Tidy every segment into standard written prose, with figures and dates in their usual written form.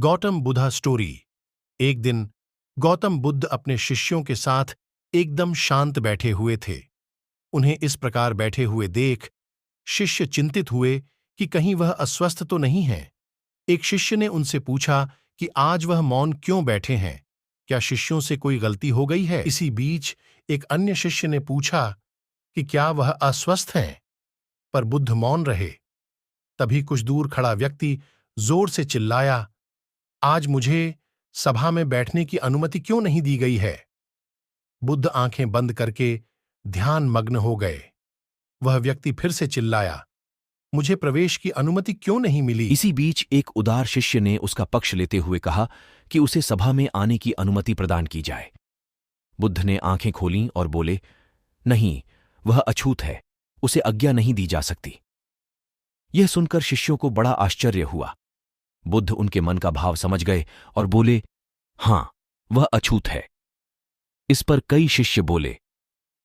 Gautam Buddha story. एक दिन गौतम बुद्ध अपने शिष्यों के साथ एकदम शांत बैठे हुए थे। उन्हें इस प्रकार बैठे हुए देख शिष्य चिंतित हुए कि कहीं वह अस्वस्थ तो नहीं है। एक शिष्य ने उनसे पूछा कि आज वह मौन क्यों बैठे हैं, क्या शिष्यों से कोई गलती हो गई है। इसी बीच एक अन्य शिष्य ने पूछा कि क्या वह अस्वस्थ हैं, पर बुद्ध मौन रहे। तभी कुछ दूर खड़ा व्यक्ति जोर से चिल्लाया, आज मुझे सभा में बैठने की अनुमति क्यों नहीं दी गई है। बुद्ध आंखें बंद करके ध्यान मग्न हो गए। वह व्यक्ति फिर से चिल्लाया, मुझे प्रवेश की अनुमति क्यों नहीं मिली। इसी बीच एक उदार शिष्य ने उसका पक्ष लेते हुए कहा कि उसे सभा में आने की अनुमति प्रदान की जाए। बुद्ध ने आंखें खोलीं और बोले, नहीं, वह अछूत है, उसे आज्ञा नहीं दी जा सकती। यह सुनकर शिष्यों को बड़ा आश्चर्य हुआ। बुद्ध उनके मन का भाव समझ गए और बोले, हां, वह अछूत है। इस पर कई शिष्य बोले,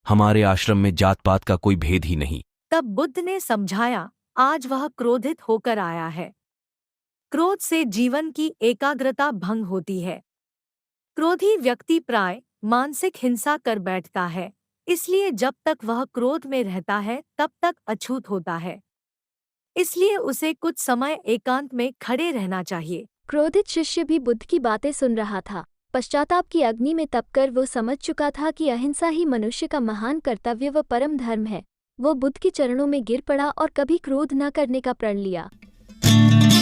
हमारे आश्रम में जात पात का कोई भेद ही नहीं। तब बुद्ध ने समझाया, आज वह क्रोधित होकर आया है। क्रोध से जीवन की एकाग्रता भंग होती है। क्रोधी व्यक्ति प्राय मानसिक हिंसा कर बैठता है, इसलिए जब तक वह क्रोध में रहता है तब तक अछूत होता है। इसलिए उसे कुछ समय एकांत में खड़े रहना चाहिए। क्रोधित शिष्य भी बुद्ध की बातें सुन रहा था। पश्चाताप की अग्नि में तपकर वो समझ चुका था कि अहिंसा ही मनुष्य का महान कर्तव्य व परम धर्म है। वो बुद्ध के चरणों में गिर पड़ा और कभी क्रोध न करने का प्रण लिया।